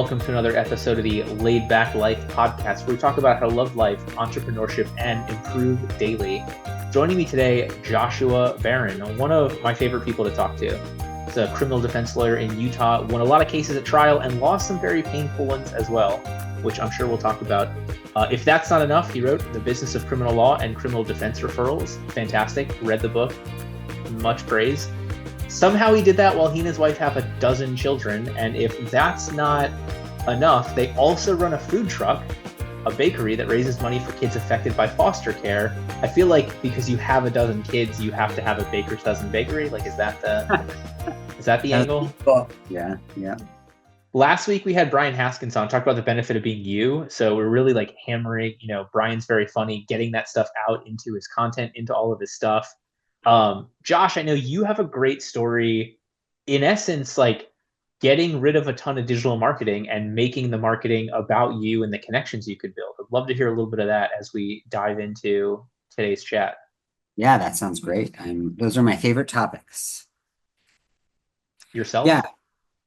welcome to another episode of the Lei'd Back Life podcast, where we talk about how to love life, entrepreneurship, and improve daily. Joining me today, Joshua Barron, one of my favorite people to talk to. He's a criminal defense lawyer in Utah, won a lot of cases at trial, and lost some very painful ones as well, which I'm sure we'll talk about. If that's not enough, he wrote The Business of Criminal Law and Criminal Defense Referrals. Fantastic. Read the book. Much praise. Somehow he did that while he and his wife have a dozen children. And if that's not enough, they also run a food truck, a bakery that raises money for kids affected by foster care. I feel like because you have a dozen kids, you have to have a baker's dozen bakery. Like, is that the angle? Yeah. Last week we had Brian Haskins on, talk about the benefit of being you. So we're really like hammering, Brian's very funny, getting that stuff out into his content, into all of his stuff. Josh, I know you have a great story, in essence, like getting rid of a ton of digital marketing and making the marketing about you and the connections you could build. I'd love to hear a little bit of that as we dive into today's chat. Yeah, that sounds great. Those are my favorite topics. Yourself? Yeah,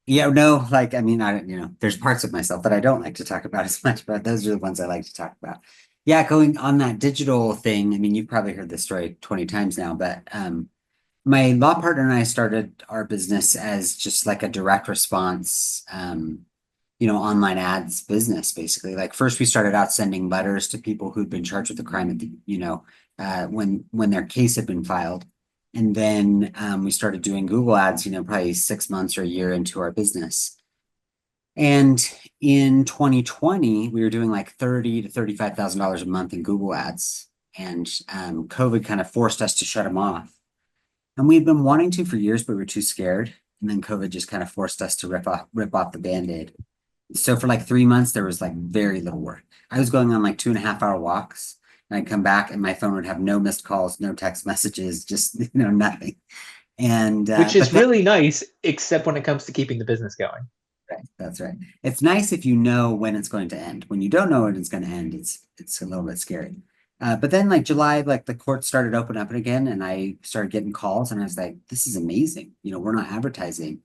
no, there's parts of myself that I don't like to talk about as much, but those are the ones I like to talk about. Yeah, going on that digital thing, you've probably heard this story 20 times now, but my law partner and I started our business as just like a direct response, online ads business, basically. Like first we started out sending letters to people who'd been charged with a crime at the, when their case had been filed. And then we started doing Google ads, probably 6 months or a year into our business. And in 2020, we were doing like $30,000 to $35,000 a month in Google ads. And COVID kind of forced us to shut them off. And we'd been wanting to for years, but we were too scared. And then COVID just kind of forced us to rip off the Band-Aid. So for like 3 months, there was like very little work. I was going on like 2.5-hour walks. And I'd come back and my phone would have no missed calls, no text messages, just, nothing. And which is really nice, except when it comes to keeping the business going. Right, that's right. It's nice if you know when it's going to end. When you don't know when it's going to end, it's a little bit scary. But then like July, like the courts started opening up again, and I started getting calls, and I was like, this is amazing. We're not advertising.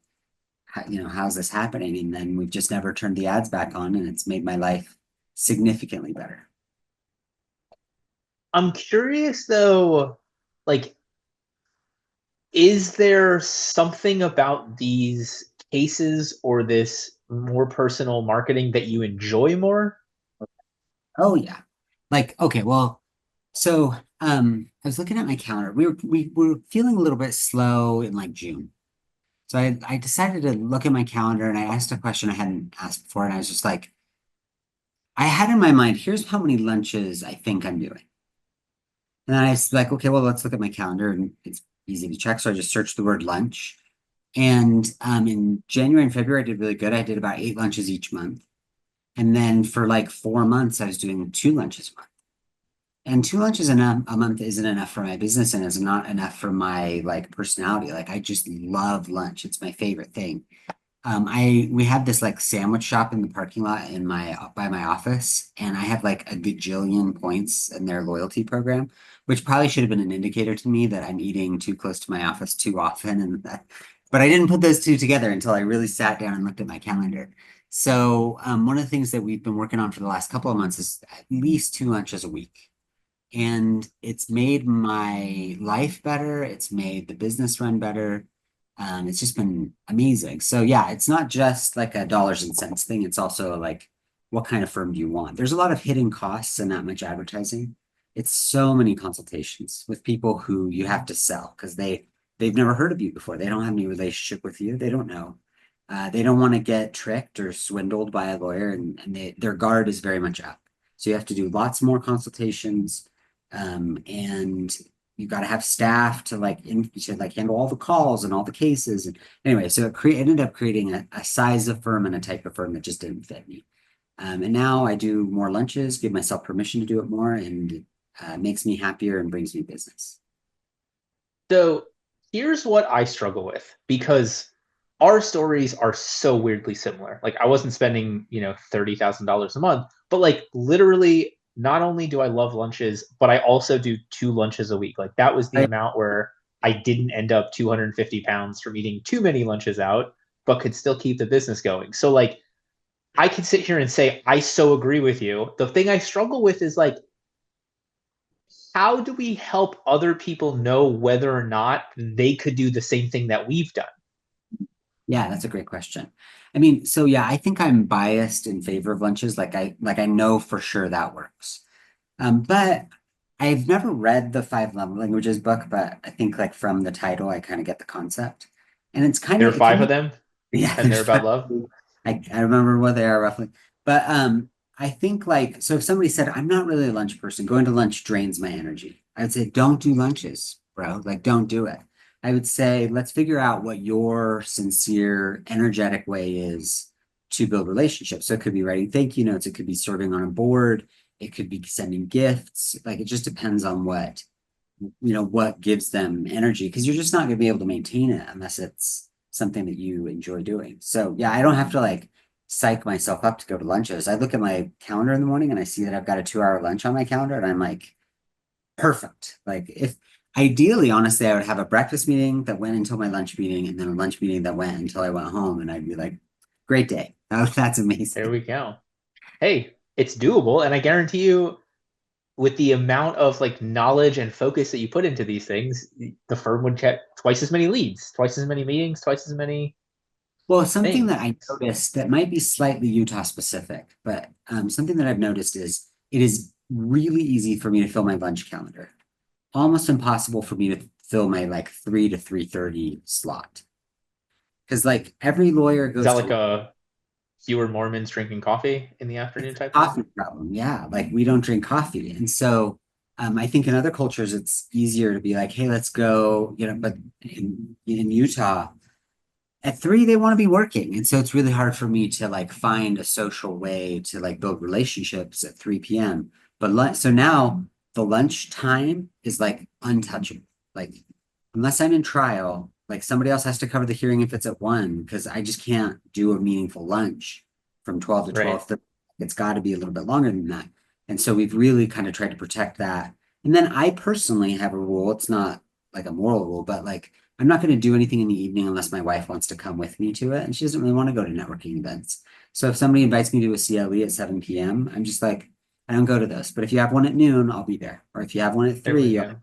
How's this happening? And then we've just never turned the ads back on, and it's made my life significantly better. I'm curious though, like, is there something about these cases or this more personal marketing that you enjoy more? Oh yeah. Like, okay, well, so I was looking at my calendar. We were feeling a little bit slow in like June. So I decided to look at my calendar, and I asked a question I hadn't asked before, and I was just like, I had in my mind, here's how many lunches I think I'm doing. And then I was like, okay, well, let's look at my calendar, and it's easy to check. So I just searched the word lunch. And in January and February, I did really good. I did about 8 lunches each month. And then for like 4 months, I was doing 2 lunches a month. And 2 lunches a month isn't enough for my business, and it's not enough for my like personality. Like I just love lunch. It's my favorite thing. We have this like sandwich shop in the parking lot by my office, and I have like a gajillion points in their loyalty program, which probably should have been an indicator to me that I'm eating too close to my office too often. But I didn't put those two together until I really sat down and looked at my calendar. So one of the things that we've been working on for the last couple of months is at least 2 lunches a week. And it's made my life better. It's made the business run better. It's just been amazing. So yeah, it's not just like a dollars and cents thing. It's also like, what kind of firm do you want? There's a lot of hidden costs and not much advertising. It's so many consultations with people who you have to sell because they've never heard of you before. They don't have any relationship with you. They don't know. They don't want to get tricked or swindled by a lawyer, and their guard is very much up. So you have to do lots more consultations, and you got to have staff to handle all the calls and all the cases. And anyway, so it ended up creating a size of firm and a type of firm that just didn't fit me. And now I do more lunches, give myself permission to do it more, and it makes me happier and brings me business. So here's what I struggle with, because our stories are so weirdly similar. Like I wasn't spending, $30,000 a month, but like literally not only do I love lunches, but I also do 2 lunches a week. Like that was the amount where I didn't end up 250 pounds from eating too many lunches out, but could still keep the business going. So like, I can sit here and say, I so agree with you. The thing I struggle with is like, how do we help other people know whether or not they could do the same thing that we've done? Yeah, that's a great question. I mean, so yeah, I think I'm biased in favor of lunches. Like I know for sure that works. But I've never read the Five Love Languages book, but I think like from the title, I kind of get the concept. And it's kind There of are it can five of be them, yeah, and they're there's about five. love. I remember what they are roughly. But I think like so if somebody said, I'm not really a lunch person, going to lunch drains my energy. I'd say, don't do lunches, bro. Like don't do it. I would say, let's figure out what your sincere, energetic way is to build relationships. So it could be writing thank you notes, it could be serving on a board, it could be sending gifts. Like it just depends on what gives them energy because you're just not going to be able to maintain it unless it's something that you enjoy doing. So yeah, I don't have to like psych myself up to go to lunches. I look at my calendar in the morning and I see that I've got a 2 hour lunch on my calendar and I'm like, perfect. Like if ideally, honestly, I would have a breakfast meeting that went until my lunch meeting and then a lunch meeting that went until I went home and I'd be like, great day. Oh, that's There amazing. we go. Hey, it's doable, and I guarantee you, with the amount of like knowledge and focus that you put into these things, the firm would get twice as many leads, twice as many meetings, twice as many Well, something things. that I noticed that might be slightly Utah specific, but something that I've noticed is it is really easy for me to fill my lunch calendar. Almost impossible for me to fill my like 3 to 3:30 slot. Because like every lawyer Is that goes like to a fewer Mormons drinking coffee in the afternoon type thing? coffee problem. Yeah, like we don't drink coffee. And so I think in other cultures it's easier to be like, hey, let's go, but in Utah, at 3 they want to be working. And so it's really hard for me to like find a social way to like build relationships at 3 p.m. But so now the lunch time is like untouchable. Like unless I'm in trial, like somebody else has to cover the hearing if it's at 1 because I just can't do a meaningful lunch from 12 to Right. 12:30. It's got to be a little bit longer than that. And so we've really kind of tried to protect that. And then I personally have a rule. It's not like a moral rule, but like I'm not going to do anything in the evening unless my wife wants to come with me to it. And she doesn't really want to go to networking events. So if somebody invites me to a CLE at 7 p.m., I'm just like, I don't go to those. But if you have one at noon, I'll be there. Or if you have one at There we 3,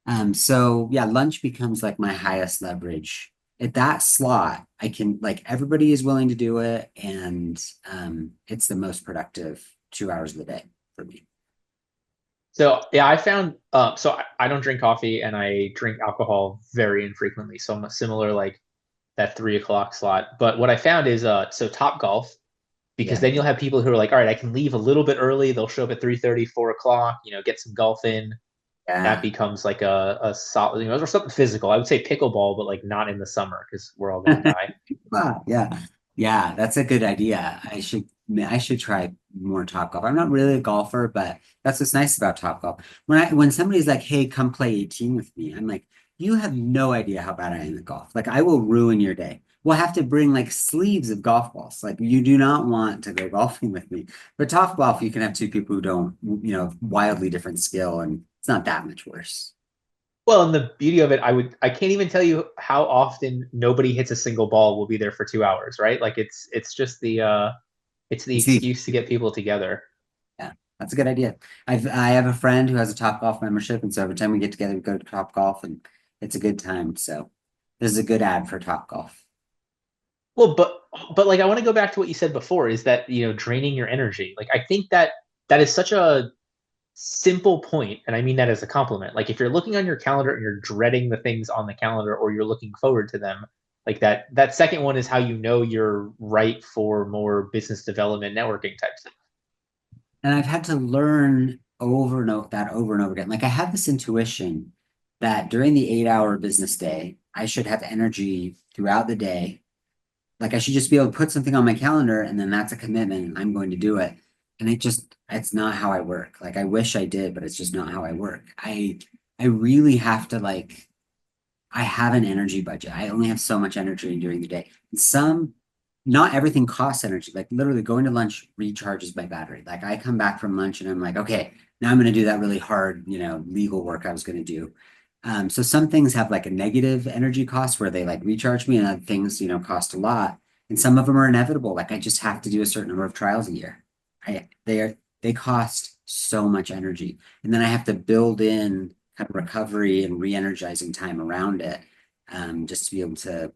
go. so yeah, lunch becomes like my highest leverage. At that slot, I can like everybody is willing to do it, and it's the most productive 2 hours of the day for me. So yeah, I found so I don't drink coffee and I drink alcohol very infrequently. So I'm a similar like that 3 o'clock slot. But what I found is so Top Golf, because Yeah, then you'll have people who are like, all right, I can leave a little bit early. They'll show up at 3:30, 4 o'clock, get some golf in. That yeah. becomes like a solid, or something physical. I would say pickleball, but like not in the summer because we're all gonna die. Wow, yeah, yeah, that's a good idea. I should try more Topgolf. I'm not really a golfer, but that's what's nice about Topgolf. When somebody's like, "Hey, come play 18 with me," I'm like, "You have no idea how bad I am at golf. Like, I will ruin your day. We'll have to bring like sleeves of golf balls. Like, you do not want to go golfing with me. But Topgolf, you can have two people who don't, wildly different skill, and it's not that much worse. Well, and the beauty of it, I can't even tell you how often nobody hits a single ball. We'll be there for 2 hours, right? Like it's just it's the It's the excuse to get people together. Yeah, that's a good idea. I have a friend who has a Top Golf membership, and so every time we get together, we go to Top Golf, and it's a good time. So this is a good ad for Top Golf. Well, but like I want to go back to what you said before, is that draining your energy. Like I think that is such a simple point, and I mean that as a compliment. Like if you're looking on your calendar and you're dreading the things on the calendar, or you're looking forward to them, like that second one is how you know you're right for more business development networking type stuff. And I've had to learn over and over again. Like I have this intuition that during the 8 hour business day, I should have energy throughout the day. Like I should just be able to put something on my calendar, and then that's a commitment, and I'm going to do it. And it's not how I work. Like I wish I did, but it's just not how I work. I really have to like I have an energy budget. I only have so much energy during the day. Not everything costs energy. Like literally going to lunch recharges my battery. Like I come back from lunch and I'm like, okay, now I'm going to do that really hard, legal work I was going to do. So some things have like a negative energy cost where they like recharge me, and other things, cost a lot. And some of them are inevitable. Like I just have to do a certain number of trials a year. They cost so much energy. And then I have to build in kind of recovery and re-energizing time around it, just to be able to,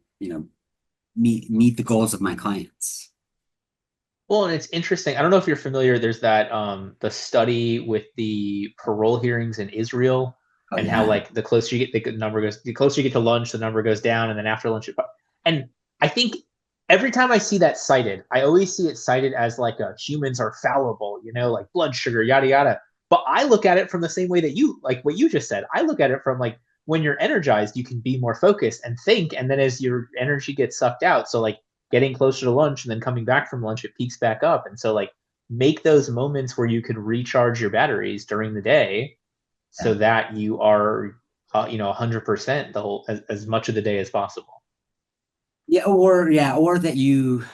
meet the goals of my clients. Well, and it's interesting. I don't know if you're familiar. There's that the study with the parole hearings in Israel, Oh and how yeah. like the closer you get to lunch, the number goes down, and then after lunch, and I think every time I see that cited, I always see it cited as like humans are fallible, like blood sugar, yada yada. But I look at it from the same way that you like what you just said. I look at it from like when you're energized, you can be more focused and think, and then as your energy gets sucked out, so like getting closer to lunch and then coming back from lunch, it peaks back up. And so like make those moments where you can recharge your batteries during the day Yeah. so that you are 100% the whole as much of the day as possible. Or that you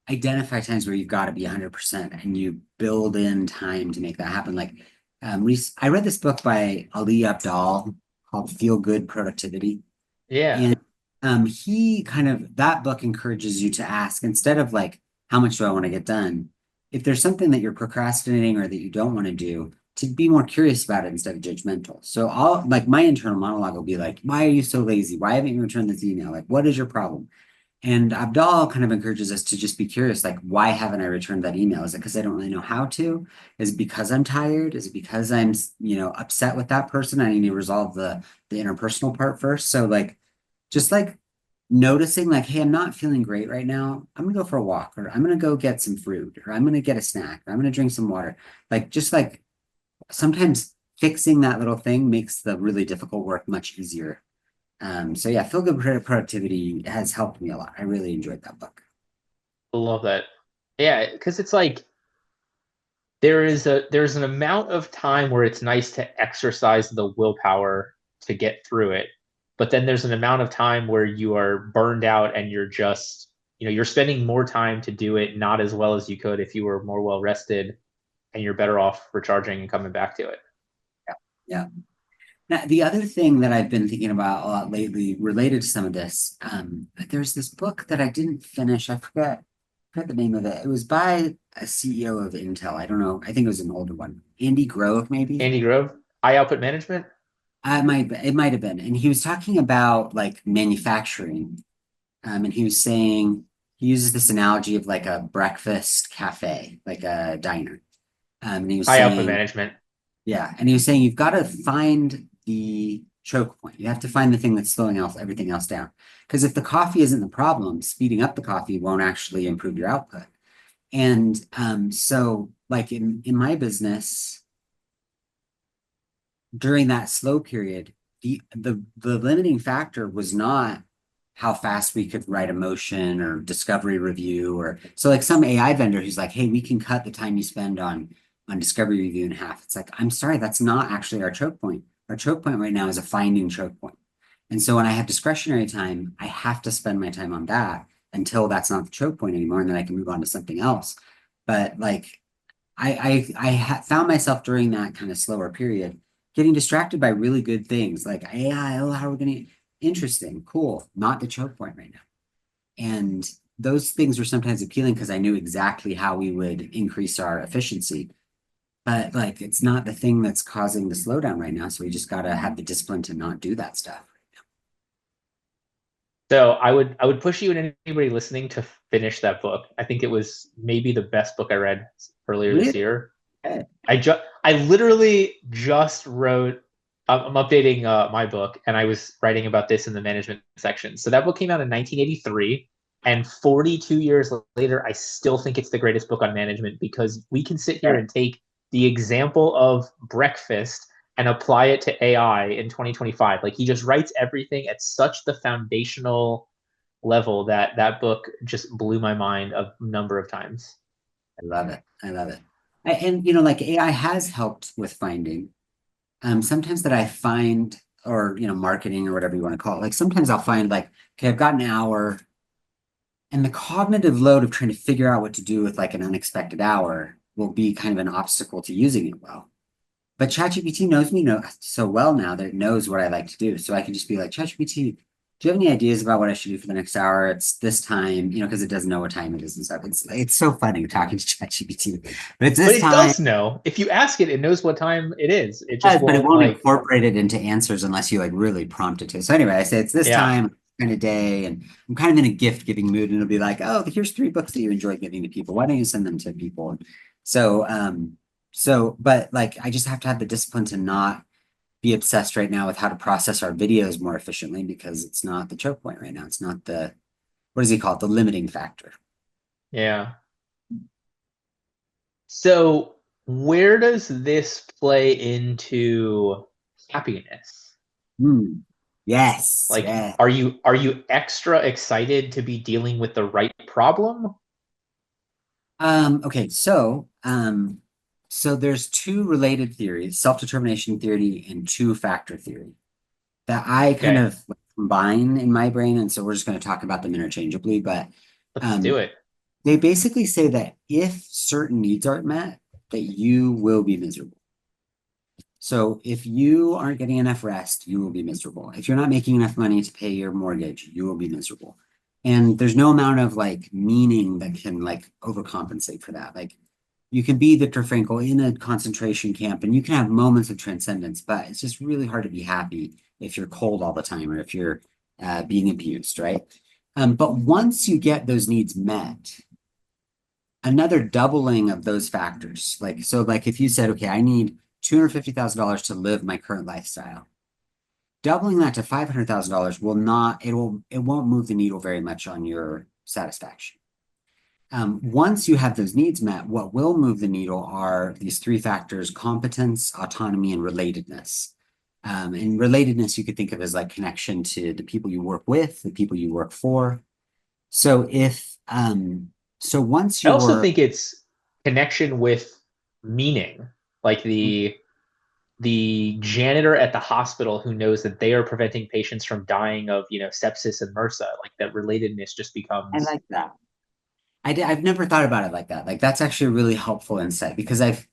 identify times where you've got to be 100% and you build in time to make that happen. Like, I read this book by Ali Abdal called Feel Good Productivity. Yeah. And he kind of, that book encourages you to ask, instead of like, how much do I want to get done? If there's something that you're procrastinating or that you don't want to do, to be more curious about it instead of judgmental. So I'll like my internal monologue will be like, why are you so lazy? Why haven't you returned this email? Like, what is your problem? And Abdal kind of encourages us to just be curious, like, why haven't I returned that email? Is it because I don't really know how to? Is it because I'm tired? Is it because I'm, upset with that person? I need to resolve the interpersonal part first. So like, just like noticing, like, hey, I'm not feeling great right now. I'm gonna go for a walk, or I'm gonna go get some fruit, or I'm gonna get a snack, or I'm gonna drink some water. Like, just like sometimes fixing that little thing makes the really difficult work much easier. So yeah, feel good productivity has helped me a lot. I really enjoyed that book. I love that. Yeah, because it's like there's an amount of time where it's nice to exercise the willpower to get through it, but then there's an amount of time where you are burned out and you're just you're spending more time to do it not as well as you could if you were more well rested, and you're better off recharging and coming back to it. Yeah. Yeah. Now, the other thing that I've been thinking about a lot lately related to some of this, there's this book that I didn't finish. I forgot the name of it. It was by a CEO of Intel. I don't know. I think it was an older one. Andy Grove, maybe. Andy Grove, high output management. It might have been. And he was talking about like manufacturing. And he was saying he uses this analogy of like a breakfast cafe, like a diner. And he was High output saying, management. yeah, and he was saying you've got to find the choke point. You have to find the thing that's slowing else everything else down. Because if the coffee isn't the problem, speeding up the coffee won't actually improve your output. And so like in my business, during that slow period, the limiting factor was not how fast we could write a motion or discovery review, or so like some AI vendor who's like, hey, we can cut the time you spend on discovery review in half. It's like, I'm sorry, that's not actually our choke point. Our choke point right now is a finding choke point. And so when I have discretionary time, I have to spend my time on that until that's not the choke point anymore, and then I can move on to something else. But like I found myself during that kind of slower period getting distracted by really good things like AI. Oh, how are we going to interesting, cool, not the choke point right now. And those things were sometimes appealing because I knew exactly how we would increase our efficiency. But like it's not the thing that's causing the slowdown right now. So we just gotta have the discipline to not do that stuff. So I would push you and anybody listening to finish that book. I think it was maybe the best book I read earlier Really? this year. Okay. I literally just wrote. I'm updating my book, and I was writing about this in the management section. So that book came out in 1983, and 42 years later, I still think it's the greatest book on management, because we can sit here Okay. and take the example of breakfast and apply it to AI in 2025. Like he just writes everything at such the foundational level that that book just blew my mind a number of times. I love it. I love it. And like AI has helped with finding. Sometimes that I find, or marketing or whatever you want to call it. Like sometimes I'll find like, okay, I've got an hour, and the cognitive load of trying to figure out what to do with like an unexpected hour will be kind of an obstacle to using it well. But ChatGPT knows me so well now that it knows what I like to do. So I can just be like, ChatGPT, Do you have any ideas about what I should do for the next hour? It's this time, because it doesn't know what time it is and stuff. It's so funny talking to ChatGPT, but it's But this it time. does know. If you ask it, it knows what time it is. It just Does, but it won't won't like, incorporate it into answers unless you like really prompt it to. So anyway, I say it's this yeah. time kind of day, and I'm kind of in a gift giving mood, and it'll be like, oh, here's 3 books that you enjoy giving to people. Why don't you send them to people? So, but like, I just have to have the discipline to not be obsessed right now with how to process our videos more efficiently because it's not the choke point right now. It's not the, what does he call it? The limiting factor. Yeah. So where does this play into happiness? Hmm. Yes, Like, yes. are you extra excited to be dealing with the right problem? Okay, so there's two related theories, self-determination theory and two-factor theory, that I kind Okay, of combine in my brain, and so we're just going to talk about them interchangeably. But let's do um, it. they basically say that if certain needs aren't met, that you will be miserable. So if you aren't getting enough rest, you will be miserable. If you're not making enough money to pay your mortgage, you will be miserable. And there's no amount of like meaning that can like overcompensate for that. Like you can be Viktor Frankl in a concentration camp and you can have moments of transcendence, but it's just really hard to be happy if you're cold all the time or if you're being abused, right? But once you get those needs met, another doubling of those factors, like if you said, okay, I need $250,000 to live my current lifestyle, doubling that to $500,000 it won't move the needle very much on your satisfaction. Once you have those needs met, what will move the needle are these 3 factors: competence, autonomy, and relatedness. And relatedness you could think of as like connection to the people you work with, the people you work for. So if so once I also you're think it's connection with meaning, like the janitor at the hospital who knows that they are preventing patients from dying of, sepsis and MRSA. Like that relatedness just I becomes, like that. I've never thought about it like that. Like that's actually a really helpful insight because I've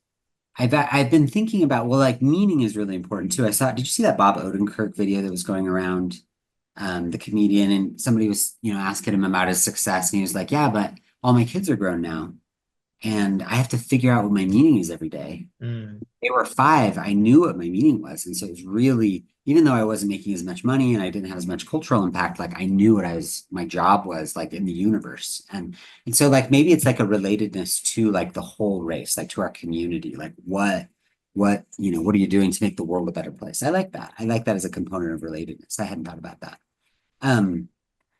been thinking about, well, like meaning is really important too. Did you see that Bob Odenkirk video that was going around, the comedian, and somebody was, asking him about his success, and he was like, yeah, but all my kids are grown now, and I have to figure out what my meaning is every day. mm, They were 5, I knew what my meaning was. And so it was really, even though I wasn't making as much money and I didn't have as much cultural impact, like I knew my job was like in the universe. And so like maybe it's like a relatedness to like the whole race, like to our community, like what are you doing to make the world a better place? I like that. I like that as a component of relatedness. I hadn't thought about that. Um,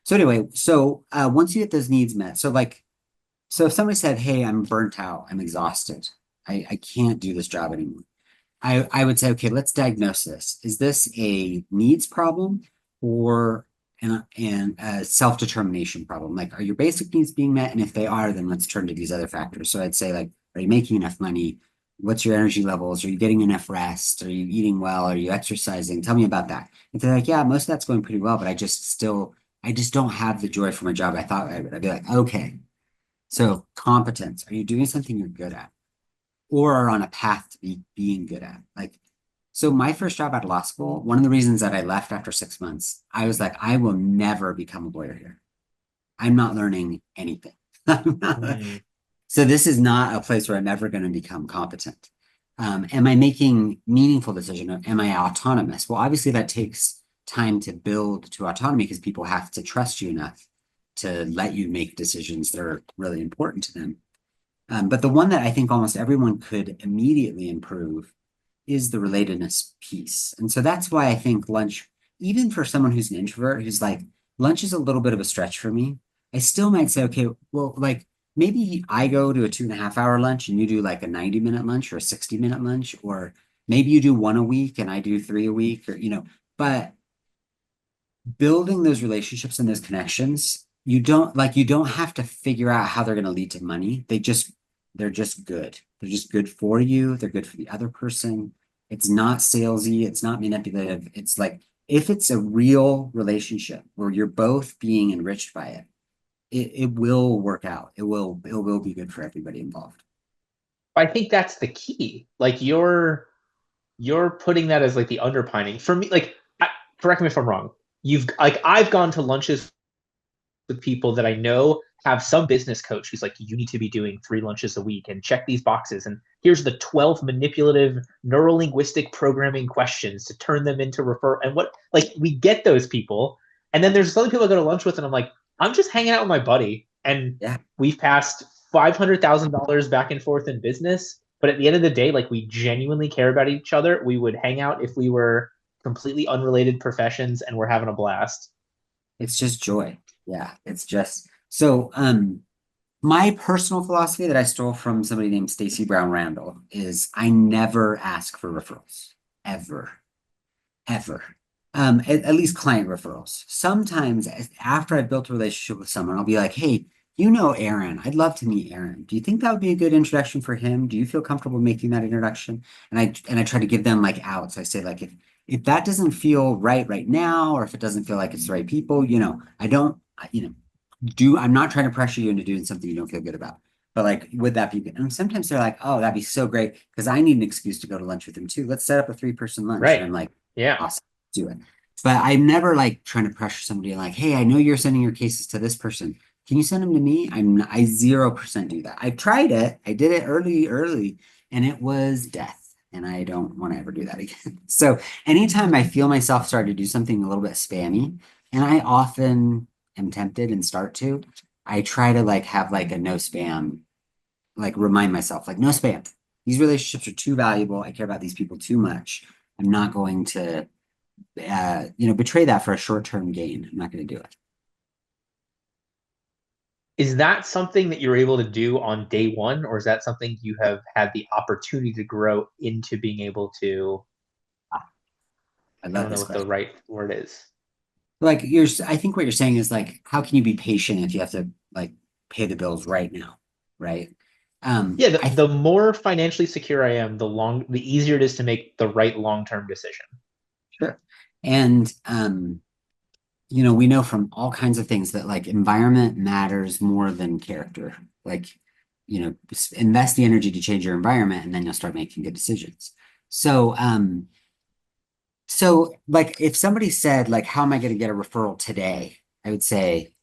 so anyway, once you get those needs met, so if somebody said, hey, I'm burnt out, I'm exhausted, I can't do this job anymore. I would say, okay, let's diagnose this. Is this a needs problem or a self-determination problem? Like, are your basic needs being met? And if they are, then let's turn to these other factors. So I'd say, like, are you making enough money? What's your energy levels? Are you getting enough rest? Are you eating well? Are you exercising? Tell me about that. If they're like, yeah, most of that's going pretty well, but I just don't have the joy for my job I thought I would. I'd be like, okay. So competence. Are you doing something you're good at? Or are on a path to being good at. Like, so my first job out of law school, one of the reasons that I left after 6 months, I was like, I will never become a lawyer here. I'm not learning anything. mm. So this is not a place where I'm ever going to become competent. Am I making meaningful decision? Am I autonomous? Well, obviously that takes time to build to autonomy because people have to trust you enough to let you make decisions that are really important to them. But the one that I think almost everyone could immediately improve is the relatedness piece. And so that's why I think lunch, even for someone who's an introvert, who's like, lunch is a little bit of a stretch for me. I still might say, okay, well, like maybe I go to a 2.5 hour lunch and you do like a 90-minute lunch or a 60-minute lunch, or maybe you do one a week and I do 3 a week, or, but building those relationships and those connections, you don't have to figure out how they're going to lead to money. They're just good. They're just good for you. They're good for the other person. It's not salesy. It's not manipulative. It's like if it's a real relationship where you're both being enriched by it, it will work out. It will be good for everybody involved. I think that's the key. Like you're putting that as like the underpinning for me. Like, correct me if I'm wrong. you've like I've gone to lunches with people that I know have some business coach who's like, you need to be doing 3 lunches a week and check these boxes. And here's the 12 manipulative neurolinguistic programming questions to turn them into refer. And what, like, we get those people. And then there's other people I go to lunch with, and I'm like, I'm just hanging out with my buddy. And Yeah. we've passed $500,000 back and forth in business. But at the end of the day, like, we genuinely care about each other. We would hang out if we were completely unrelated professions and we're having a blast. It's just joy. Yeah. It's just so my personal philosophy that I stole from somebody named Stacy Brown Randall is I never ask for referrals. Ever. Ever. At least client referrals. Sometimes after I've built a relationship with someone, I'll be like, hey, you know Aaron. I'd love to meet Aaron. Do you think that would be a good introduction for him? Do you feel comfortable making that introduction? And I try to give them like outs. I say like if that doesn't feel right now, or if it doesn't feel like it's the right people, I don't, I'm not trying to pressure you into doing something you don't feel good about. But like, would that be good? And sometimes they're like, oh, that'd be so great because I need an excuse to go to lunch with them too. Let's set up a 3-person lunch. And Right. I'm like, Yeah. awesome, do it. But I'm never like trying to pressure somebody like, hey, I know you're sending your cases to this person. Can you send them to me? I 0% do that. I tried it. I did it early, and it was death. And I don't want to ever do that again. So anytime I feel myself start to do something a little bit spammy, and I often am tempted and start to, I try to like have like a no spam, like remind myself, like no spam. These relationships are too valuable. I care about these people too much. I'm not going to betray that for a short-term gain. I'm not going to do it. Is that something that you're able to do on day one, or is that something you have had the opportunity to grow into being able to? I I love don't know this what the question. right word is. Like I think what you're saying is like, how can you be patient if you have to like pay the bills right now, right? Yeah, I the more financially secure I am, the easier it is to make the right long-term decision. Sure. And we know from all kinds of things that like environment matters more than character. Like, invest the energy to change your environment, and then you'll start making good decisions. So like if somebody said like, how am I going to get a referral today? I would say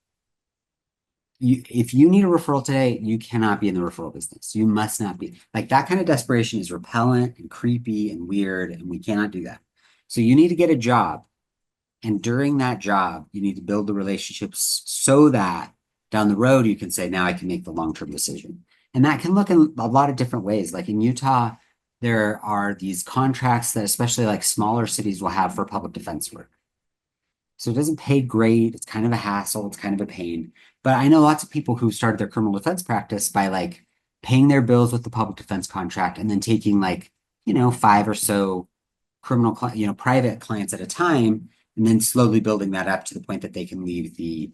if you need a referral today, you cannot be in the referral business. You must not be. Like that kind of desperation is repellent and creepy and weird, and we cannot do that. So you need to get a job. And during that job, you need to build the relationships so that down the road you can say, now I can make the long-term decision. And that can look in a lot of different ways. Like in Utah, there are these contracts that especially like smaller cities will have for public defense work. So it doesn't pay great. It's kind of a hassle. It's kind of a pain. But I know lots of people who started their criminal defense practice by like paying their bills with the public defense contract and then taking like, 5 or so private clients at a time, and then slowly building that up to the point that they can leave the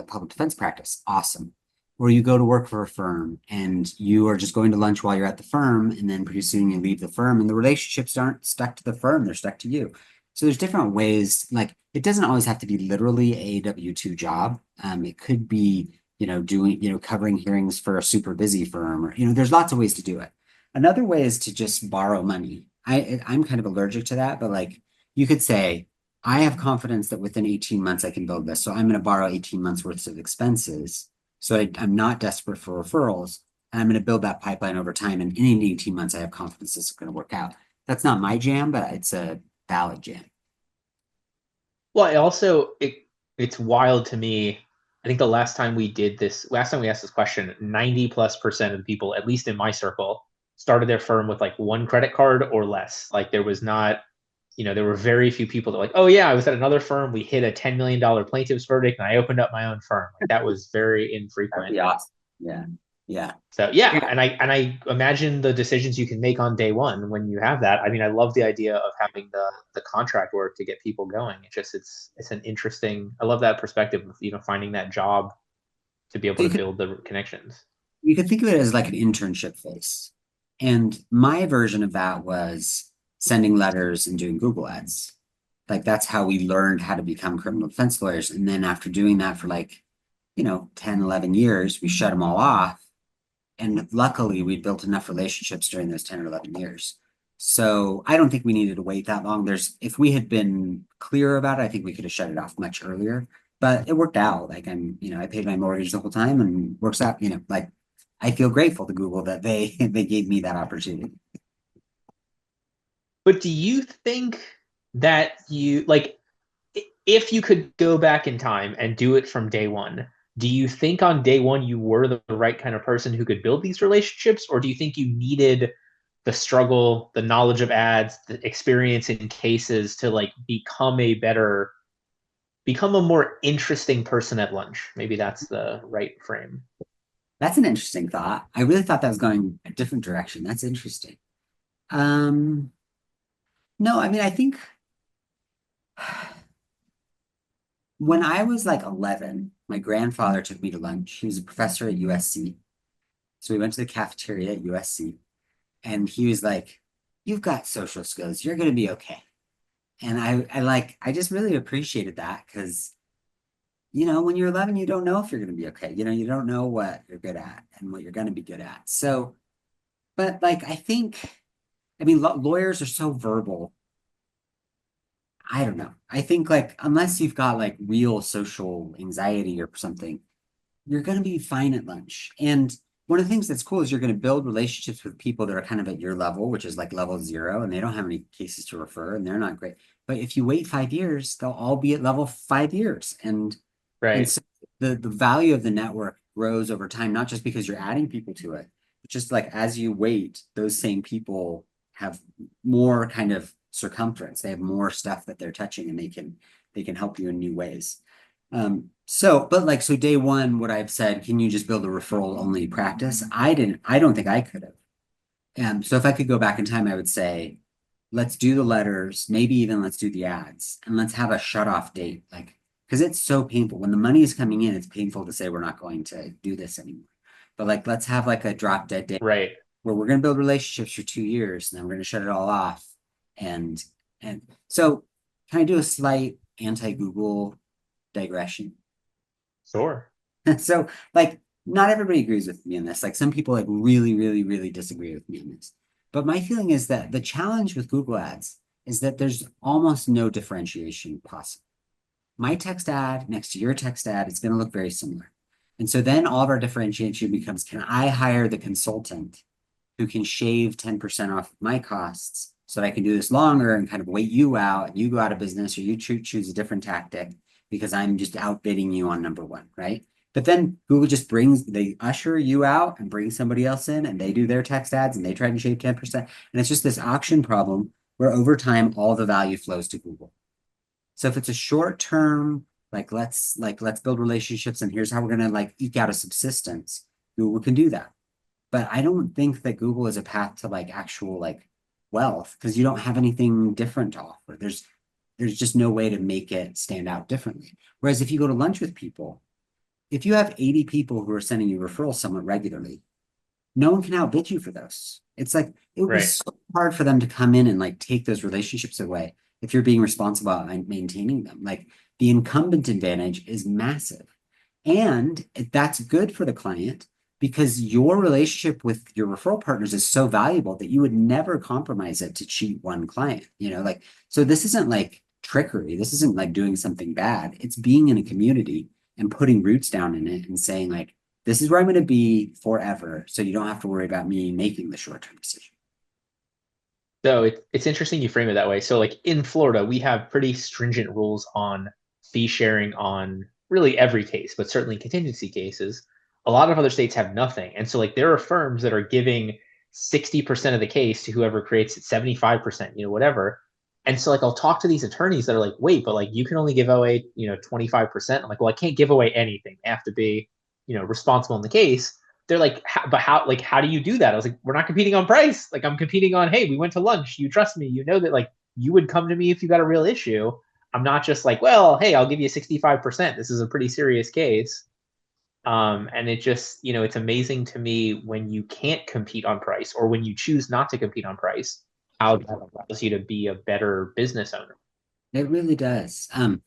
public defense practice. Awesome. Or you go to work for a firm and you are just going to lunch while you're at the firm, and then pretty soon you leave the firm and the relationships aren't stuck to the firm, they're stuck to you. So there's different ways, like it doesn't always have to be literally a W-2 job. It could be, doing, covering hearings for a super busy firm, or, there's lots of ways to do it. Another way is to just borrow money. I'm kind of allergic to that, but like you could say, I have confidence that within 18 months I can build this. So I'm going to borrow 18 months worth of expenses. So I'm not desperate for referrals, and I'm going to build that pipeline over time. And in 18 months, I have confidence this is going to work out. That's not my jam, but it's a valid jam. Well, it's wild to me. I think the last time we asked this question, 90+% of the people, at least in my circle, started their firm with like one credit card or less. Like there was not, there were very few people that were like, oh yeah, I was at another firm. We hit a $10 million plaintiff's verdict and I opened up my own firm. Like that was very That'd infrequent. be awesome. Yeah. Yeah. So yeah, Yeah. and I imagine the decisions you can make on day one when you have that. I mean, I love the idea of having the contract work to get people going. It's an interesting. I love that perspective of finding that job to be able So to build the connections. you could think of it as like an internship phase. And my version of that was sending letters and doing Google ads. Like that's how we learned how to become criminal defense lawyers. And then after doing that for like, 10, 11 years, we shut them all off. And luckily we built enough relationships during those 10 or 11 years So I don't think we needed to wait that long. If we had been clear about it, I think we could have shut it off much earlier. But it worked out. Like I paid my mortgage the whole time and works out, like I feel grateful to Google that they they gave me that opportunity. But do you think that if you could go back in time and do it from day one, do you think on day one you were the right kind of person who could build these relationships, or do you think you needed the struggle, the knowledge of ads, the experience in cases to like become a more interesting person at lunch? Maybe that's the right frame. That's an interesting thought. I really thought that was going a different direction. That's interesting. Um, no, I mean, I think when I was like 11, my grandfather took me to lunch. He was a professor at USC. So we went to the cafeteria at USC and he was like, "You've got social skills. You're going to be okay." And I just really appreciated that because, when you're 11, you don't know if you're going to be okay. You don't know what you're good at and what you're going to be good at. So, but like, I mean, lawyers are so verbal. I don't know. I think like, unless you've got like real social anxiety or something, you're going to be fine at lunch. And one of the things that's cool is you're going to build relationships with people that are kind of at your level, which is like level 0, and they don't have any cases to refer and they're not great. But if you wait 5 years, they'll all be at level 5 years. And Right. so the value of the network grows over time, not just because you're adding people to it, but just like as you wait, those same people have more kind of circumference. They have more stuff that they're touching and they can help you in new ways. So day one, what I've said, can you just build a referral only practice? I don't think I could have. And so if I could go back in time, I would say, let's do the letters, maybe even let's do the ads, and let's have a shut off date. Like, because it's so painful. When the money is coming in, it's painful to say we're not going to do this anymore. But like, let's have like a drop dead date Right. where we're going to build relationships for 2 years, and then we're going to shut it all off. And and so can I do a slight anti-Google digression? Sure. So like not everybody agrees with me on this. Like some people like really, really, really disagree with me on this. But my feeling is that the challenge with Google Ads is that there's almost no differentiation possible. My text ad next to your text ad is going to look very similar. And so then all of our differentiation becomes, can I hire the consultant who can shave 10% off my costs so that I can do this longer and kind of wait you out and you go out of business or you choose a different tactic because I'm just outbidding you on number one, right? But then Google just they usher you out and bring somebody else in and they do their text ads and they try to shave 10%. And it's just this auction problem where over time, all the value flows to Google. So if it's a short term, let's build relationships and here's how we're gonna like eke out a subsistence, Google can do that. But I don't think that Google is a path to like actual like wealth because you don't have anything different to offer. There's just no way to make it stand out differently. Whereas if you go to lunch with people, if you have 80 people who are sending you referrals somewhat regularly, no one can outbid you for those. It's like it would be Right. so hard for them to come in and like take those relationships away if you're being responsible and maintaining them. Like the incumbent advantage is massive. And that's good for the client because your relationship with your referral partners is so valuable that you would never compromise it to cheat one client. Like, so this isn't like trickery. This isn't like doing something bad. It's being in a community and putting roots down in it and saying, like, this is where I'm going to be forever. So you don't have to worry about me making the short term decision. So it's interesting you frame it that way. So like in Florida, we have pretty stringent rules on fee sharing on really every case, but certainly contingency cases. A lot of other states have nothing. And so like there are firms that are giving 60% of the case to whoever creates it, 75%, whatever. And so like I'll talk to these attorneys that are like, wait, but like you can only give away, 25%. I'm like, well, I can't give away anything. They have to be, responsible in the case. They're like, but how do you do that? I was like, we're not competing on price. Like I'm competing on, hey, we went to lunch. You trust me. You know that like you would come to me if you got a real issue. I'm not just like, well, hey, I'll give you 65%. This is a pretty serious case. And it just, it's amazing to me when you can't compete on price or when you choose not to compete on price, how that allows you to be a better business owner. It really does. I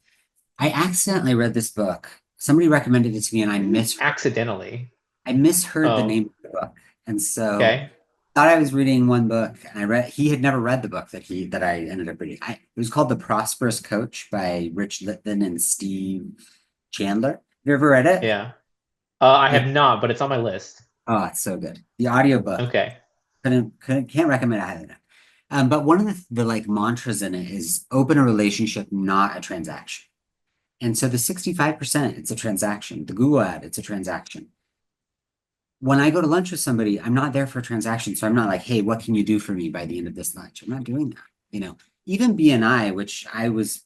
accidentally read this book. Somebody recommended it to me and I Accidentally. misheard the Oh, name of the book. And so okay. thought I was reading one book, and he had never read the book that I ended up reading. It was called The Prosperous Coach by Rich Litvin and Steve Chandler. Have you ever read it? Yeah. I have not, but it's on my list. Oh, it's so good. The audiobook. Okay. Can't recommend it highly enough. But one of the like mantras in it is open a relationship, not a transaction. And so the 65%, it's a transaction. The Google ad, it's a transaction. When I go to lunch with somebody, I'm not there for a transaction. So I'm not like, hey, what can you do for me by the end of this lunch? I'm not doing that. Even BNI, which I was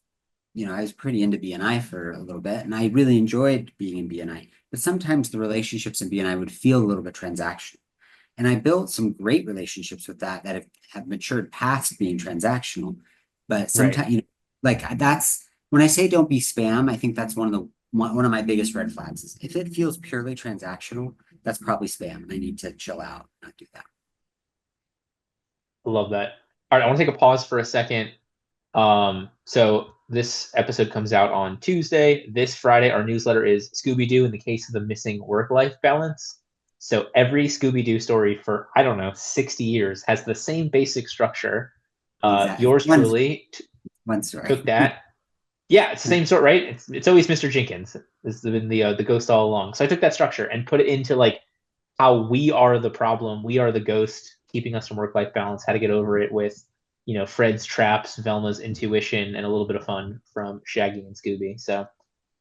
pretty into BNI for a little bit, and I really enjoyed being in BNI. But sometimes the relationships in BNI would feel a little bit transactional. And I built some great relationships with that have matured past being transactional. But Right. sometimes, like that's when I say don't be spam, I think that's one of my biggest red flags is if it feels purely transactional, that's probably spam. And I need to chill out, not do that. I love that. All right, I want to take a pause for a second. So this episode comes out on Tuesday. This Friday, our newsletter is Scooby Doo in the case of the missing work-life balance. So every Scooby Doo story for, I don't know, 60 years has the same basic structure. Exactly. Yours truly One story. took that. Yeah, it's the same sort, right? It's always Mr. Jenkins. This has been the ghost all along. So I took that structure and put it into like how we are the problem, we are the ghost keeping us from work-life balance, how to get over it with, Fred's traps, Velma's intuition, and a little bit of fun from Shaggy and Scooby. So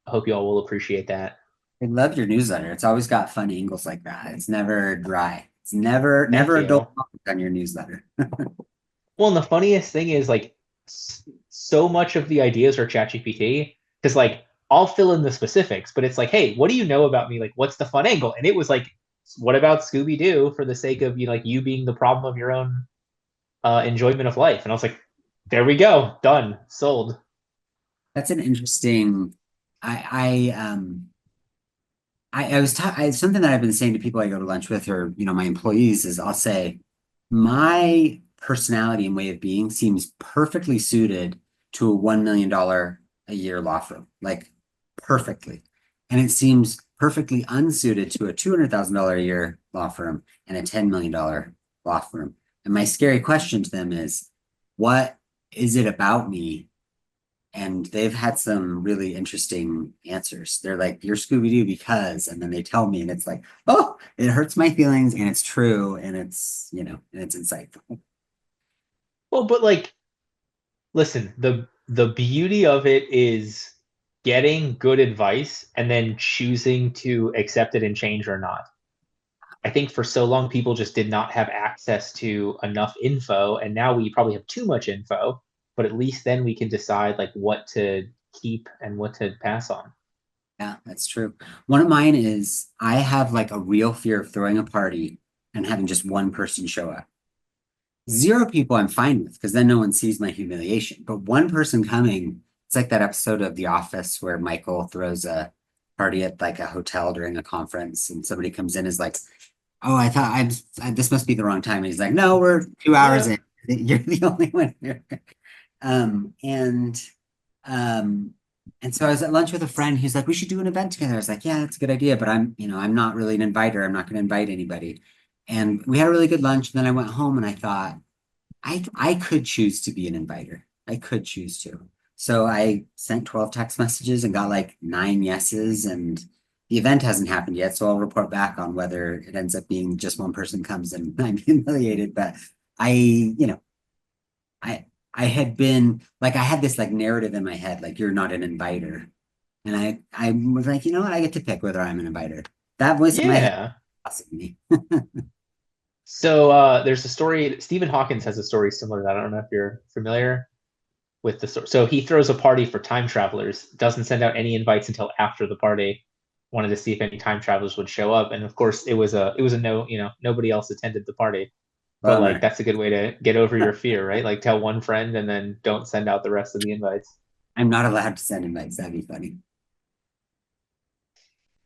I hope you all will appreciate that. I love your newsletter. It's always got fun angles like that. It's never dry. It's never Thank a dull you. topic on your newsletter. Well, and the funniest thing is like so much of the ideas are ChatGPT because like I'll fill in the specifics, but it's like, hey, what do you know about me? Like, what's the fun angle? And it was like, what about Scooby Doo for the sake of like you being the problem of your own enjoyment of life? And I was like, there we go, done, sold. That's an interesting. I was something that I've been saying to people I go to lunch with, or my employees, is I'll say my personality and way of being seems perfectly suited to a $1 million a year law firm, like perfectly, and it seems perfectly unsuited to a $200,000 a year law firm and a $10 million law firm. And my scary question to them is, what is it about me? And they've had some really interesting answers. They're like, "You're Scooby Doo because," and then they tell me, and it's like, "Oh, it hurts my feelings, and it's true, and and it's insightful." Well, but like, listen, the beauty of it is getting good advice and then choosing to accept it and change or not. I think for so long people just did not have access to enough info, and now we probably have too much info, but at least then we can decide like what to keep and what to pass on. Yeah, that's true. One of mine is I have like a real fear of throwing a party and having just one person show up. Zero people I'm fine with because then no one sees my humiliation. But one person coming, it's like that episode of The Office where Michael throws a party at like a hotel during a conference and somebody comes in is like, "Oh, this must be the wrong time." And he's like, "No, we're 2 hours Yeah. in. You're the only one here." Um, and um, and so I was at lunch with a friend who's like, "We should do an event together." I was like, "Yeah, that's a good idea, but I'm not really an inviter. I'm not going to invite anybody." And we had a really good lunch. And then I went home and I thought, I could choose to be an inviter. I could choose to. So I sent 12 text messages and got like 9 yeses, and the event hasn't happened yet. So I'll report back on whether it ends up being just one person comes and I'm humiliated. But I, you know, I I had been like I had this like narrative in my head, like you're not an inviter. And I was like, you know what, I get to pick whether I'm an inviter. That was in my head Yeah. bossing me. So there's a story. Stephen Hawkins has a story similar to that. I don't know if you're familiar with the story. So he throws a party for time travelers, doesn't send out any invites until after the party. Wanted to see if any time travelers would show up, and of course it was a no. Nobody else attended the party. But like Bummer. that's a good way to get over your fear, right? Like tell one friend and then don't send out the rest of the invites. I'm not allowed to send invites. That'd be funny.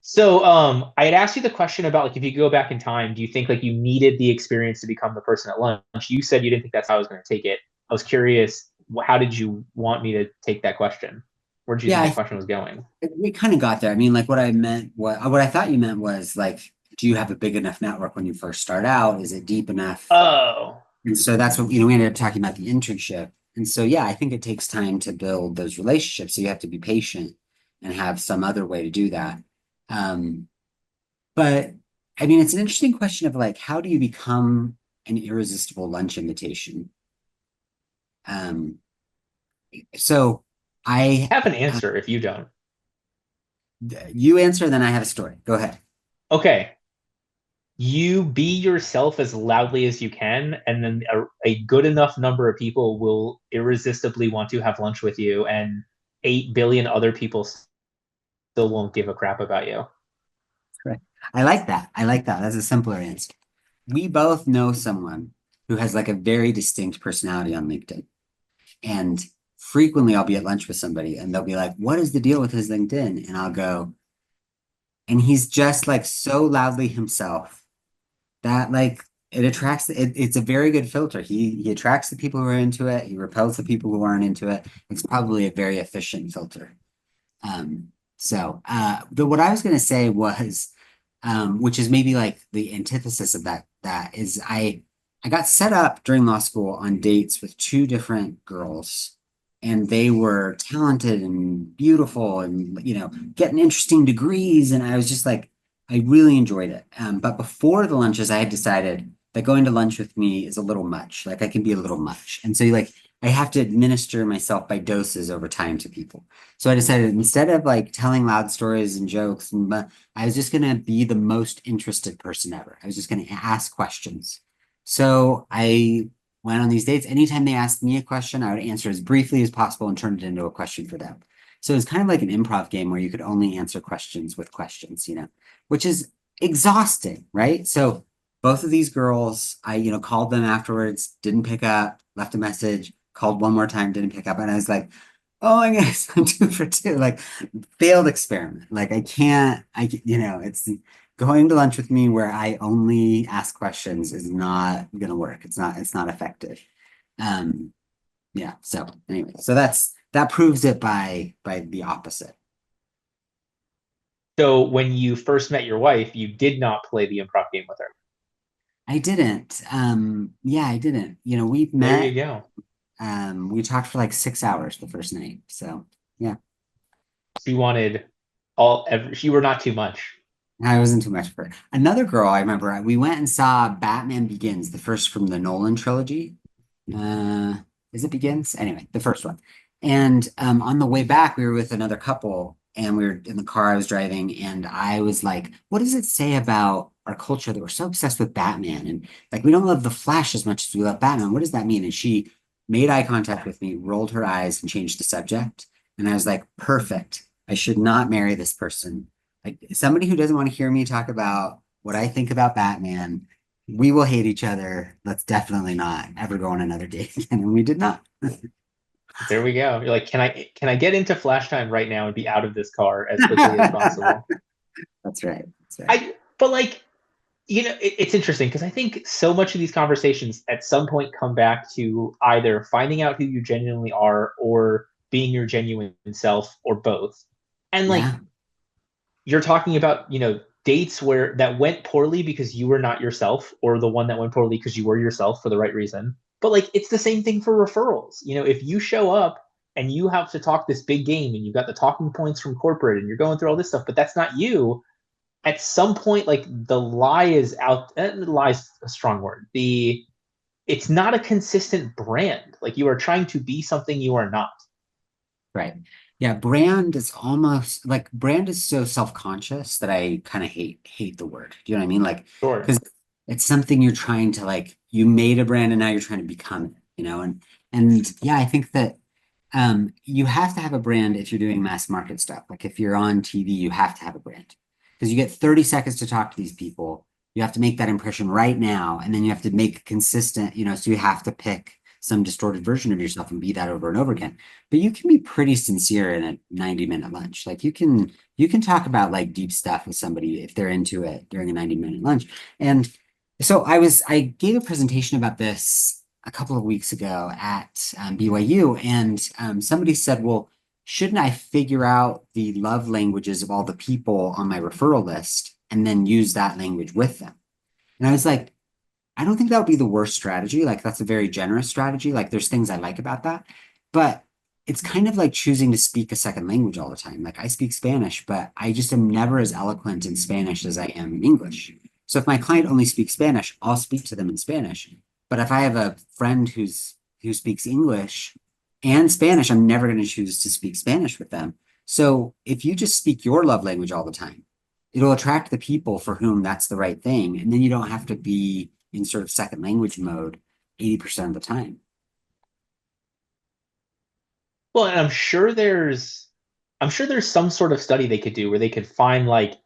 So I had asked you the question about like if you go back in time, do you think like you needed the experience to become the person at lunch? You said you didn't think that's how I was going to take it. I was curious, how did you want me to take that question? Where did you Yeah, think that question was going? we kind of got there. I mean, like what I thought you meant was like do you have a big enough network when you first start out? Is it deep enough? Oh, And so that's what, we ended up talking about the internship. And so, yeah, I think it takes time to build those relationships. So you have to be patient and have some other way to do that. Um, but I mean, it's an interesting question of like, how do you become an irresistible lunch invitation? Um, so I, have an uh, answer if you don't. you answer, then I have a story. Go ahead. Okay. You be yourself as loudly as you can, and then a good enough number of people will irresistibly want to have lunch with you, and 8 billion other people still won't give a crap about you. Right. I like that. I like that. That's a simpler answer. We both know someone who has like a very distinct personality on LinkedIn. And frequently I'll be at lunch with somebody and they'll be like, what is the deal with his LinkedIn? And I'll go, and he's just like so loudly himself that like it attracts it's a very good filter. He attracts the people who are into it, he repels the people who aren't into it. It's probably a very efficient filter. What I was gonna say was which is maybe like the antithesis of that is I got set up during law school on dates with two different girls, and they were talented and beautiful and getting interesting degrees, and I was just like I really enjoyed it. But before the lunches I had decided that going to lunch with me is a little much, like I can be a little much, and so like I have to administer myself by doses over time to people. So I decided instead of like telling loud stories and jokes and I was just going to be the most interested person ever. I was just going to ask questions. So I went on these dates. Anytime they asked me a question, I would answer as briefly as possible and turn it into a question for them. So it's kind of like an improv game where you could only answer questions with questions, which is exhausting, right? So both of these girls, I, called them afterwards, didn't pick up, left a message, called one more time, didn't pick up. And I was like, oh, I guess I'm 2 for 2. Like failed experiment. Like I can't, it's going to lunch with me where I only ask questions is not gonna work. It's not effective. Um, yeah. So anyway, so that proves it by the opposite. So when you first met your wife, you did not play the improv game with her. I didn't. Yeah, I didn't. We've There you met. go. We talked for like 6 hours the first night. So yeah, She wanted she were not too much. I wasn't too much for her. Another girl I remember, we went and saw Batman Begins, the first from the Nolan trilogy. Uh, is it Begins? Anyway, the first one. And on the way back, we were with another couple, and we were in the car I was driving, and I was like, "What does it say about our culture that we're so obsessed with Batman, and like we don't love the Flash as much as we love Batman? What does that mean?" And she made eye contact with me, rolled her eyes, and changed the subject. And I was like, "Perfect. I should not marry this person. Like somebody who doesn't want to hear me talk about what I think about Batman." We will hate each other. Let's definitely not ever go on another date again. And we did not. There we go. You're like, can I get into flash time right now and be out of this car as quickly as possible? That's right. That's right. But like, it's interesting because I think so much of these conversations at some point come back to either finding out who you genuinely are or being your genuine self or both. And like, Yeah. you're talking about, dates where that went poorly because you were not yourself, or the one that went poorly because you were yourself for the right reason. But like, it's the same thing for referrals. If you show up and you have to talk this big game and you've got the talking points from corporate and you're going through all this stuff, but that's not you, at some point, like the lie is out. Lie's a strong word. It's not a consistent brand. Like you are trying to be something you are not. Right. Yeah. Brand is so self-conscious that I kind of hate the word. Do you know what I mean? Like, Sure. because it's something you're trying to like, you made a brand and now you're trying to become it, and yeah, I think that you have to have a brand if you're doing mass market stuff. Like if you're on TV, you have to have a brand because you get 30 seconds to talk to these people. You have to make that impression right now, and then you have to make consistent, so you have to pick some distorted version of yourself and be that over and over again. But you can be pretty sincere in a 90-minute lunch. Like you can talk about like deep stuff with somebody if they're into it during a 90-minute lunch. And so I gave a presentation about this a couple of weeks ago at BYU, and somebody said, well, shouldn't I figure out the love languages of all the people on my referral list and then use that language with them. And I was like, I don't think that would be the worst strategy. Like that's a very generous strategy. Like there's things I like about that, but it's kind of like choosing to speak a second language all the time. Like I speak Spanish, but I just am never as eloquent in Spanish as I am in English. So if my client only speaks Spanish, I'll speak to them in Spanish. But if I have a friend who speaks English and Spanish, I'm never going to choose to speak Spanish with them. So if you just speak your love language all the time, it'll attract the people for whom that's the right thing. And then you don't have to be in sort of second language mode 80% of the time. Well, and I'm sure there's some sort of study they could do where they could find like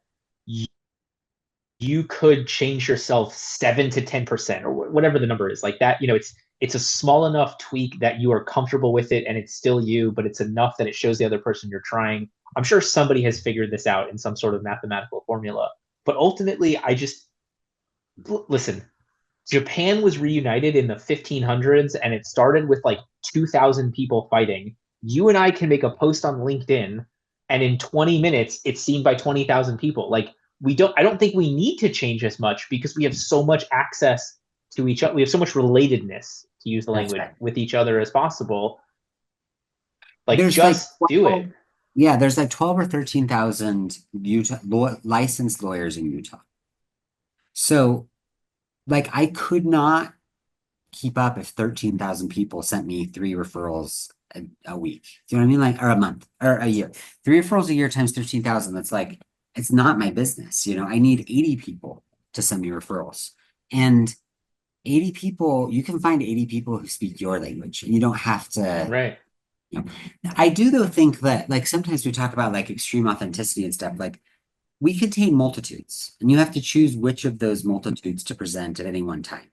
you could change yourself 7 to 10% or whatever the number is like that. It's a small enough tweak that you are comfortable with it and it's still you, but it's enough that it shows the other person you're trying. I'm sure somebody has figured this out in some sort of mathematical formula, but ultimately listen, Japan was reunited in the 1500s and it started with like 2,000 people fighting. You and I can make a post on LinkedIn and in 20 minutes it's seen by 20,000 people. Like I don't think we need to change as much because we have so much access to each other. We have so much relatedness, to use the That's language, right. with each other as possible. Like There's like just do it. 12, yeah, there's like 12 or 13,000 Utah licensed lawyers in Utah. So like I could not keep up if 13,000 people sent me three referrals a week. Do you know what I mean? Like, or a month or a year. Three referrals a year times 13,000. That's like, it's not my business. I need 80 people to send me referrals. And 80 people, you can find 80 people who speak your language and you don't have to, Right. you know. I do though think that like sometimes we talk about like extreme authenticity and stuff. Like we contain multitudes and you have to choose which of those multitudes to present at any one time.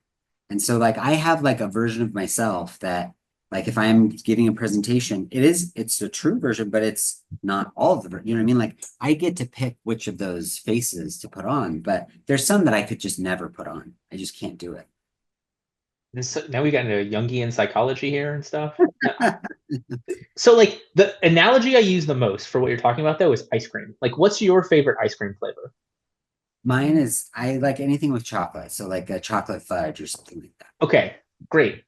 And so like I have like a version of myself that like if I'm giving a presentation, it's a true version, but it's not all of the, you know what I mean? Like I get to pick which of those faces to put on, but there's some that I could just never put on. I just can't do it. Now we got into Jungian psychology here and stuff. So like the analogy I use the most for what you're talking about though is ice cream. Like what's your favorite ice cream flavor? Mine is I like anything with chocolate, so like a chocolate fudge or something like that. Okay, great.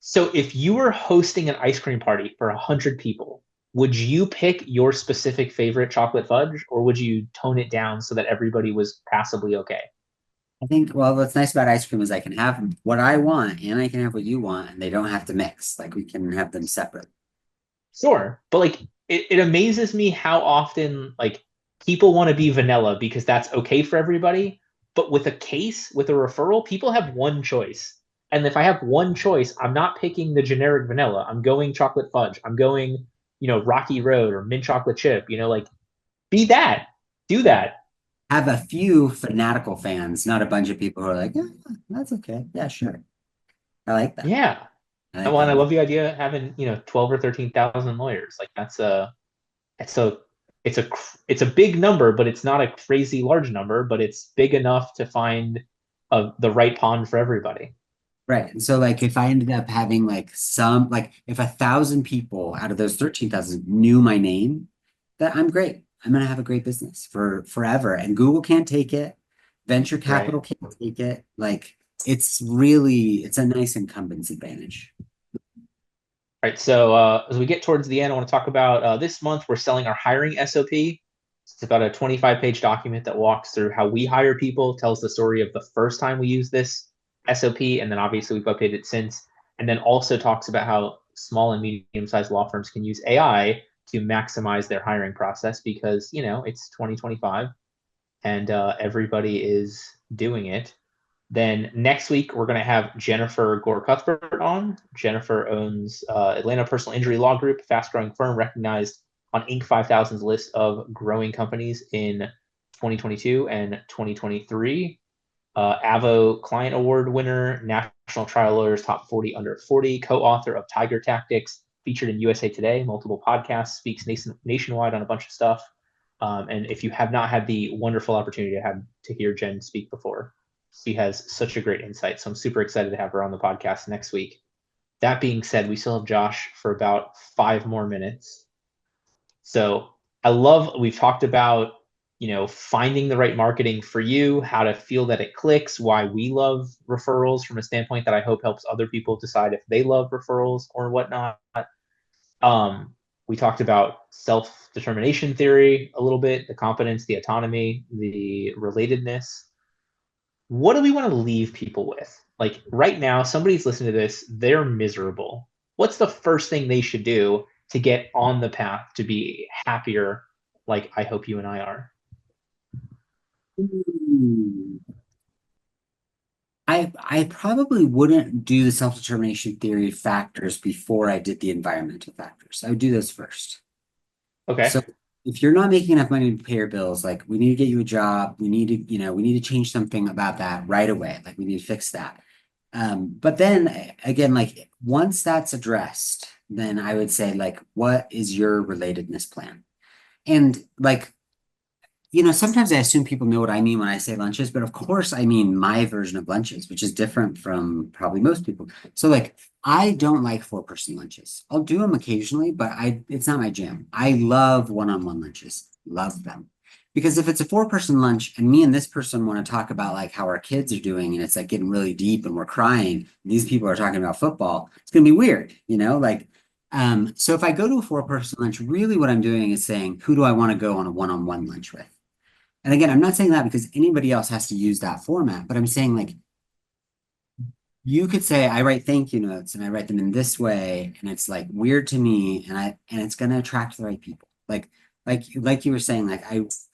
So if you were hosting an ice cream party for 100 people, would you pick your specific favorite chocolate fudge or would you tone it down so that everybody was passably okay? I think, well, what's nice about ice cream is I can have what I want and I can have what you want, and they don't have to mix. Like we can have them separate. Sure. But like it amazes me how often like people want to be vanilla because that's okay for everybody. But with a case, with a referral, people have one choice. And if I have one choice, I'm not picking the generic vanilla. I'm going chocolate fudge. I'm going, Rocky Road or mint chocolate chip, like be that. Do Right. that. Have a few fanatical fans, not a bunch of people who are like, yeah, that's okay. Yeah, sure. I like that. Yeah. I like And well, that and I a lot. love the idea of having, 12 or 13,000 lawyers. Like it's a it's a big number, but it's not a crazy large number, but it's big enough to find the right pond for everybody. Right. And so like if I ended up having like some like if 1,000 people out of those 13,000 knew my name, that I'm great. I'm gonna have a great business for forever. And Google can't take it. Venture Right. capital can't take it. Like it's a nice incumbents advantage. Right. So as we get towards the end, I want to talk about this month we're selling our hiring SOP. It's about a 25-page document that walks through how we hire people, tells the story of the first time we used this SOP, and then obviously we've updated it since, and then also talks about how small and medium-sized law firms can use AI to maximize their hiring process because, it's 2025 and everybody is doing it. Then next week, we're going to have Jennifer Gore Cuthbert on. Jennifer owns Atlanta Personal Injury Law Group, fast growing firm recognized on Inc. 5000's list of growing companies in 2022 and 2023. AVO Client Award winner, National Trial Lawyers Top 40 Under 40, co author of Tiger Tactics, featured in USA Today, multiple podcasts, speaks nationwide on a bunch of stuff. And if you have not had the wonderful opportunity to hear Jen speak before, she has such a great insight. So I'm super excited to have her on the podcast next week. That being said, we still have Josh for about 5 more minutes. So we've talked about, finding the right marketing for you, how to feel that it clicks, why we love referrals from a standpoint that I hope helps other people decide if they love referrals or whatnot. Um, we talked about self-determination theory a little bit, the competence, the autonomy, the relatedness. What do we want to leave people with? Like right now, somebody's listening to this, they're miserable. What's the first thing they should do to get on the path to be happier, like I hope you and I are? Hmm. I probably wouldn't do the self-determination theory factors before I did the environmental factors. I would do those first. Okay. So if you're not making enough money to pay your bills, like we need to get you a job, we need to, we need to change something about that right away. Like we need to fix that. But then again, like once that's addressed, then I would say like, what is your relatedness plan? And like sometimes I assume people know what I mean when I say lunches, but of course I mean my version of lunches, which is different from probably most people. So like I don't like four-person lunches. I'll do them occasionally, but it's not my jam. I love one-on-one lunches. Love them. Because if it's a four-person lunch and me and this person want to talk about like how our kids are doing and it's like getting really deep and we're crying, and these people are talking about football, it's gonna be weird, like so if I go to a four-person lunch, really what I'm doing is saying, who do I want to go on a one-on-one lunch with? And again, I'm not saying that because anybody else has to use that format, but I'm saying like you could say I write thank you notes and I write them in this way, and it's like weird to me, and it's gonna attract the right people. Like you were saying, like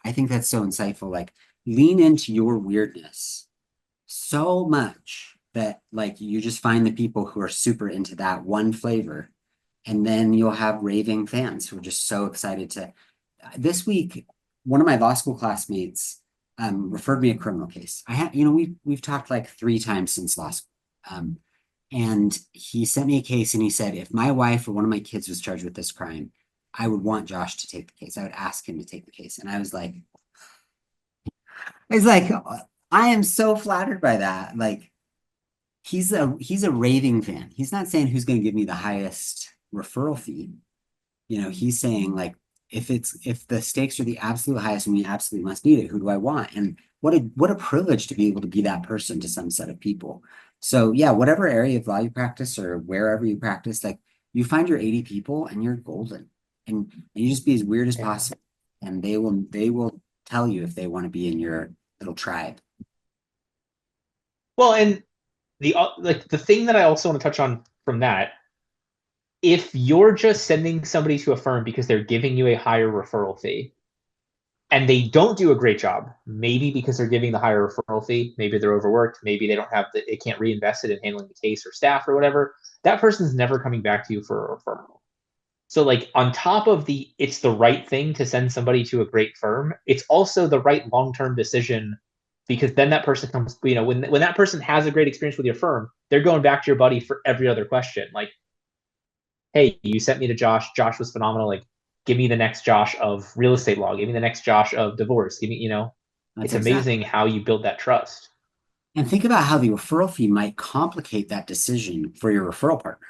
I think that's so insightful. Like lean into your weirdness so much that like you just find the people who are super into that one flavor, and then you'll have raving fans who are just so excited to. This week, one of my law school classmates referred me a criminal case. I had, we've talked like 3 times since law school. Um, and he sent me a case and he said, if my wife or one of my kids was charged with this crime, I would want Josh to take the case. I would ask him to take the case. And I was like, I am so flattered by that. Like, he's a raving fan. He's not saying who's going to give me the highest referral fee. He's saying like if the stakes are the absolute highest and we absolutely must need it, who do I want? And what a privilege to be able to be that person to some set of people. So yeah, whatever area of law you practice or wherever you practice, like you find your 80 people and you're golden. And you just be as weird as Yeah. possible. And they will tell you if they want to be in your little tribe. Well, and the thing that I also want to touch on from that, if you're just sending somebody to a firm because they're giving you a higher referral fee and they don't do a great job, maybe because they're giving the higher referral fee, maybe they're overworked, maybe they don't have they can't reinvest it in handling the case or staff or whatever, that person's never coming back to you for a referral. So like on top of it's the right thing to send somebody to a great firm, it's also the right long-term decision, because then that person comes, when that person has a great experience with your firm, they're going back to your buddy for every other question. Like, hey, you sent me to Josh. Josh was phenomenal. Like, give me the next Josh of real estate law. Give me the next Josh of divorce. Give me, That's it's exactly. amazing how you build that trust. And think about how the referral fee might complicate that decision for your referral partner.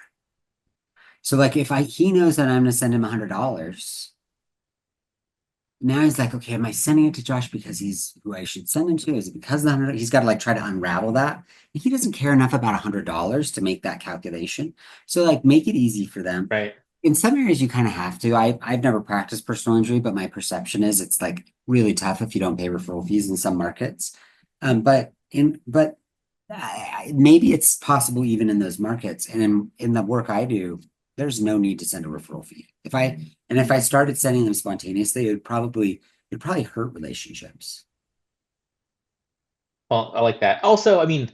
So like if he knows that I'm gonna send him $100, now he's like, okay, am I sending it to Josh because he's who I should send him to? Is it because of the 100? He's got to like try to unravel that. And he doesn't care enough about $100 to make that calculation. So like make it easy for them. Right. In some areas you kind of have to. I've never practiced personal injury, but my perception is it's like really tough if you don't pay referral fees in some markets. But maybe it's possible even in those markets. And in the work I do, there's no need to send a referral fee. If I started sending them spontaneously, it'd probably hurt relationships. Well, I like that. Also, I mean,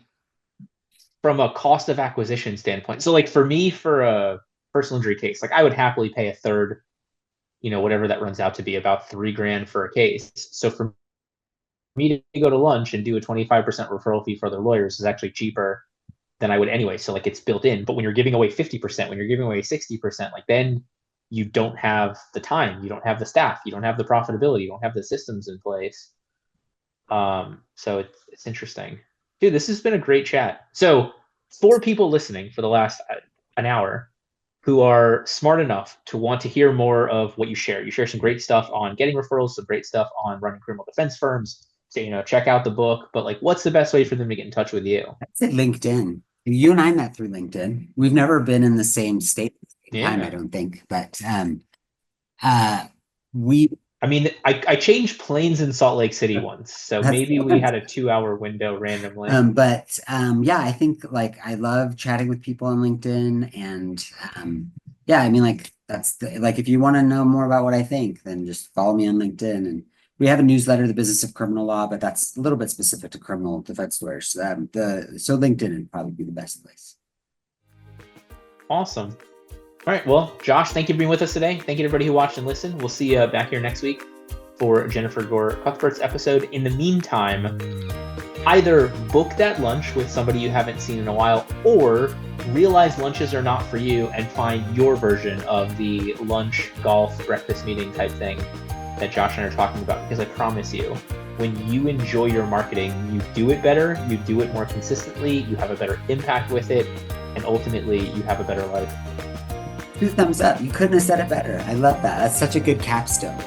from a cost of acquisition standpoint, so like for me, for a personal injury case, like I would happily pay a third, whatever that runs out to be, about $3,000 for a case. So for me to go to lunch and do a 25% referral fee for other lawyers is actually cheaper than I would anyway. So like it's built in. But when you're giving away 50%, when you're giving away 60%, like then you don't have the time, you don't have the staff, you don't have the profitability, you don't have the systems in place. So it's interesting. Dude, this has been a great chat. So for people listening for the last an hour, who are smart enough to want to hear more of what you share. You share some great stuff on getting referrals, some great stuff on running criminal defense firms. So, check out the book, but like, what's the best way for them to get in touch with you? I'd say LinkedIn. You and I met through LinkedIn. We've never been in the same state at the same time, I Yeah. don't think. But we I mean, I changed planes in Salt Lake City once, so that's maybe we had a 2-hour window randomly. yeah, I think like I love chatting with people on LinkedIn, and yeah, I mean like like if you want to know more about what I think, then just follow me on LinkedIn. And we have a newsletter, The Business of Criminal Law, but that's a little bit specific to criminal defense lawyers. So LinkedIn would probably be the best place. Awesome. All right. Well, Josh, thank you for being with us today. Thank you to everybody who watched and listened. We'll see you back here next week for Jennifer Gore Cuthbert's episode. In the meantime, either book that lunch with somebody you haven't seen in a while, or realize lunches are not for you and find your version of the lunch, golf, breakfast meeting type thing that Josh and I are talking about. Because I promise you, when you enjoy your marketing, you do it better, you do it more consistently, you have a better impact with it, and ultimately you have a better life. 2 thumbs up. You couldn't have said it better. I love that. That's such a good capstone.